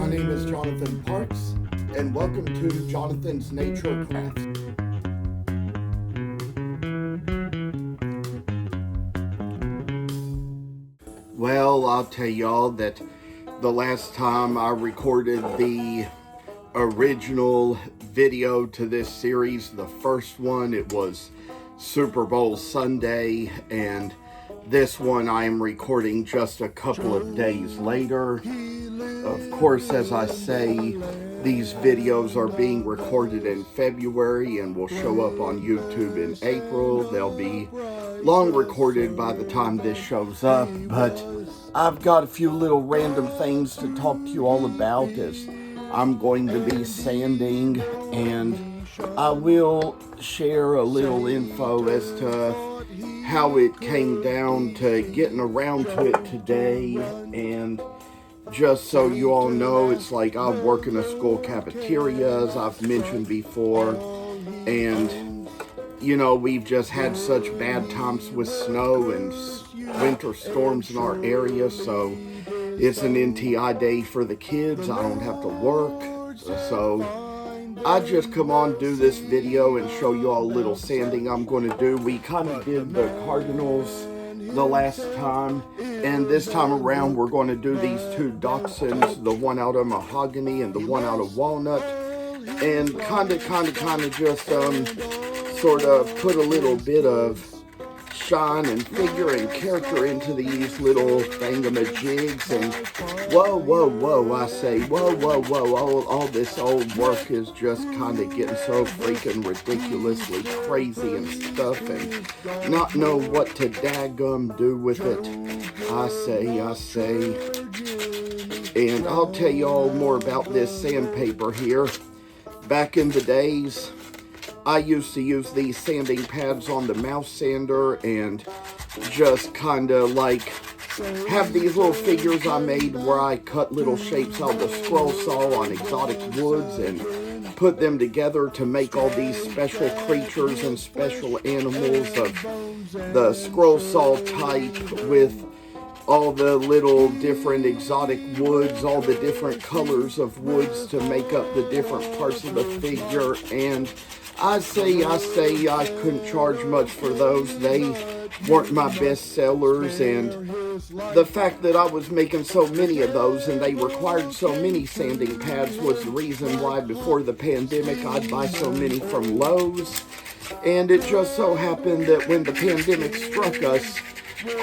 My name is Jonathan Parks, and welcome to Jonathan's Nature Crafts. Well, I'll tell y'all that the last time I recorded the original video to this series, the first one, it was Super Bowl Sunday, and this one I am recording just a couple of days later. Of course, as I say, these videos are being recorded in February and will show up on YouTube in April. They'll be long recorded by the time this shows up, but I've got a few little random things to talk to you all about as I'm going to be sanding, and I will share a little info as to how it came down to getting around to it today. And just so you all know, it's like I work in a school cafeteria, as I've mentioned before, and you know, we've just had such bad times with snow and winter storms in our area, so it's an NTI day for the kids. I don't have to work, so I just come on, do this video and show you all a little sanding I'm going to do. We kind of did the Cardinals the last time, and this time around we're going to do these two Dachshunds, the one out of mahogany and the one out of walnut, and kind of just sort of put a little bit of shine and figure and character into these little thingamajigs. And whoa, I say, whoa, all this old work is just kind of getting so freaking ridiculously crazy and stuff, and not know what to daggum do with it. I say, and I'll tell y'all more about this sandpaper here. Back in the days, I used to use these sanding pads on the mouse sander and just kind of like have these little figures I made where I cut little shapes out of the scroll saw on exotic woods and put them together to make all these special creatures and special animals of the scroll saw type, with all the little different exotic woods, all the different colors of woods to make up the different parts of the figure. And I say I couldn't charge much for those. They weren't my best sellers, and the fact that I was making so many of those and they required so many sanding pads was the reason why before the pandemic I'd buy so many from Lowe's. And it just so happened that when the pandemic struck us,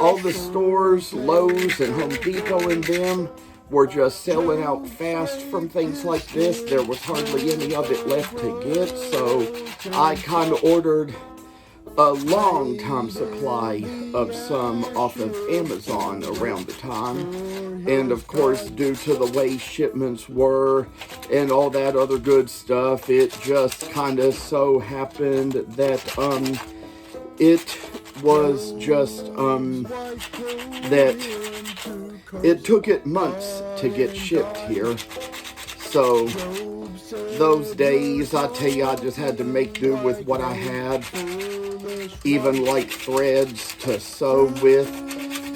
all the stores, Lowe's and Home Depot and them, were just selling out fast from things like this. There was hardly any of it left to get, so I kind of ordered a long time supply of some off of Amazon around the time. And of course, due to the way shipments were and all that other good stuff, it just kind of so happened that it was just that it took it months to get shipped here. So those days, I tell you, I just had to make do with what I had. Even like threads to sew with,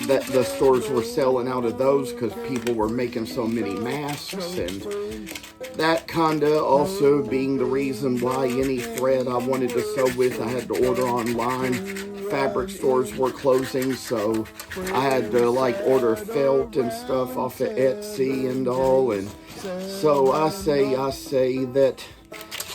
that the stores were selling out of those because people were making so many masks, and that kinda also being the reason why any thread I wanted to sew with I had to order online. Fabric stores were closing, so I had to like order felt and stuff off of Etsy and all. And so I say that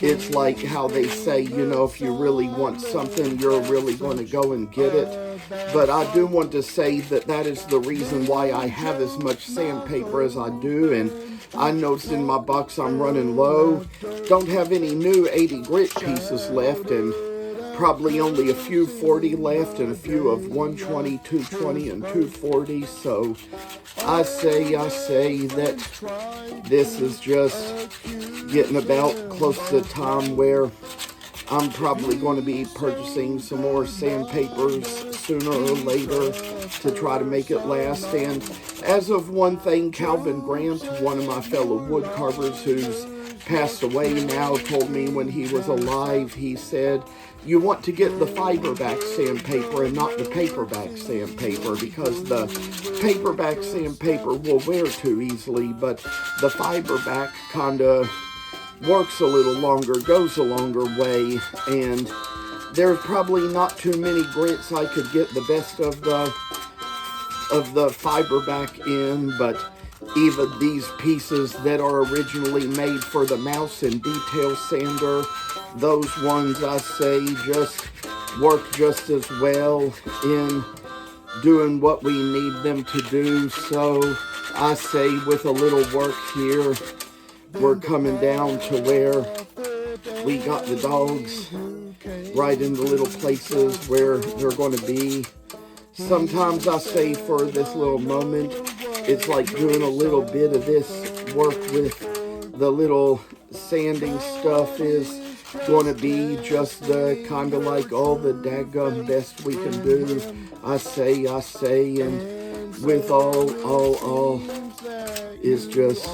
it's like how they say, you know, if you really want something, you're really going to go and get it. But I do want to say that that is the reason why I have as much sandpaper as I do. And I noticed in my box I'm running low. Don't have any new 80 grit pieces left, and probably only a few 40 left and a few of 120, 220, and 240. So I say that this is just getting about close to the time where I'm probably going to be purchasing some more sandpapers sooner or later to try to make it last. And as of one thing, Calvin Grant, one of my fellow wood carvers who's passed away now, told me when he was alive, he said, you want to get the fiberback sandpaper and not the paperback sandpaper, because the paperback sandpaper will wear too easily, but the fiberback kind of works a little longer, goes a longer way, and there's probably not too many grits I could get the best of the fiberback in, but even these pieces that are originally made for the mouse and detail sander, those ones I say just work just as well in doing what we need them to do. So I say with a little work here, we're coming down to where we got the dogs right in the little places where they're going to be. Sometimes I say for this little moment, it's like doing a little bit of this work with the little sanding stuff is going to be just the kind of like all the daggum best we can do. I say, and with all is just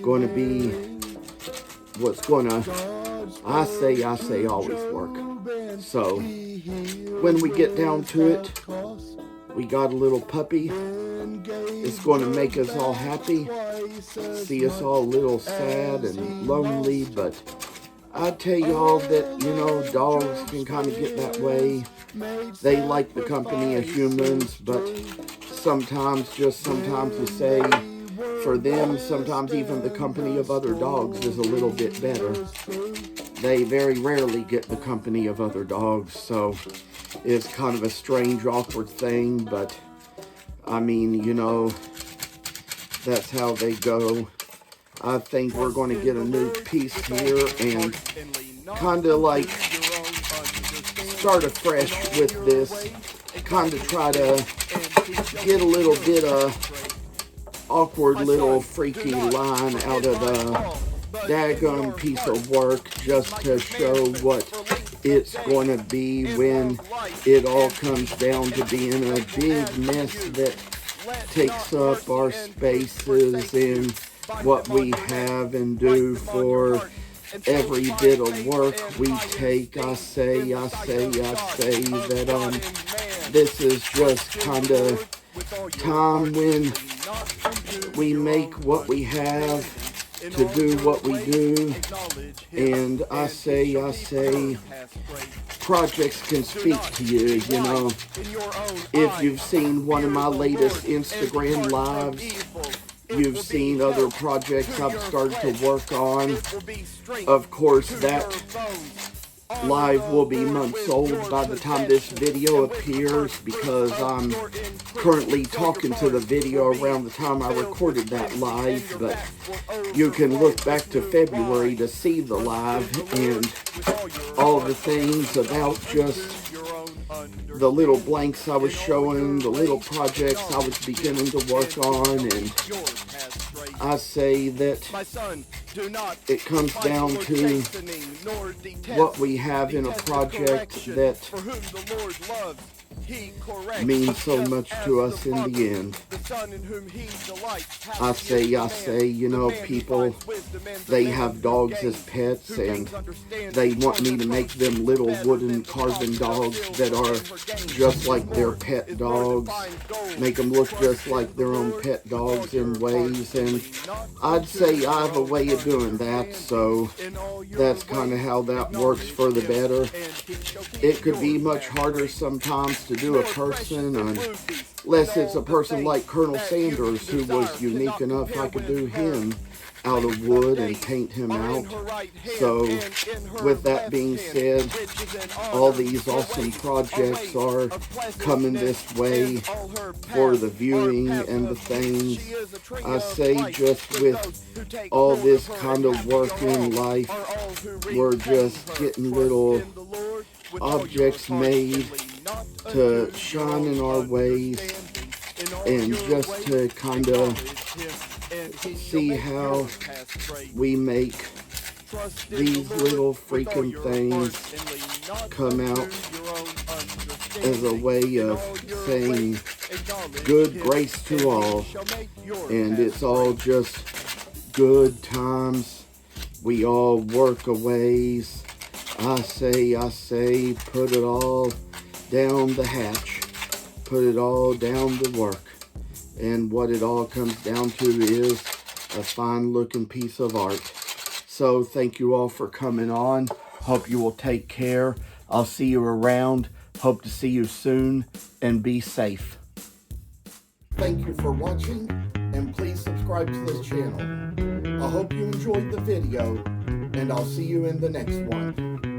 going to be what's going to, I say always work. So when we get down to it, we got a little puppy. It's going to make us all happy, see us all a little sad and lonely, but I tell y'all that, you know, dogs can kind of get that way. They like the company of humans, but sometimes to say, for them, sometimes even the company of other dogs is a little bit better. They very rarely get the company of other dogs, so it's kind of a strange, awkward thing, but I mean, you know, that's how they go. I think we're going to get a new piece here and kind of like start afresh with this, kind of try to get a little bit of awkward little freaky line out of the daggum piece of work, just to show what it's going to be when it all comes down to being a big mess that takes up our spaces and what we have and do for every bit of work we take. I say that this is just kind of time when we make what we have to do what we do, and I say projects can speak to you, you know. If you've seen one of my latest Instagram lives, you've seen other projects I've started to work on. Of course, that live will be months old by the time this video appears, because I'm currently talking to the video around the time I recorded that live, but you can look back to February to see the live and all the things about just the little blanks I was showing, the little projects I was beginning to work on, and I say that it comes down to what we have in a project that means so much to us in the end. I say, you know, people, they have dogs as pets, and they want me to make them little wooden carving dogs that are just like their pet dogs, make them look just like their own pet dogs in ways, and I'd say I have a way of doing that, so that's kind of how that works for the better. It could be much harder sometimes to do a person, unless it's a person like Colonel Sanders, who was unique enough I could do him out of wood and paint him out. So with that being said, all these awesome projects are coming this way for the viewing and the things. I say just with all this kind of work in life, we're just getting little objects made to shine in our ways, and just to kind of see how we make these little freaking things come out as a way of saying good grace to all, and it's all just good times. We all work a ways I say, put it all down the hatch. Put it all down the work. And what it all comes down to is a fine looking piece of art. So thank you all for coming on. Hope you will take care. I'll see you around. Hope to see you soon, and be safe. Thank you for watching, and please subscribe to this channel. I hope you enjoyed the video, and I'll see you in the next one.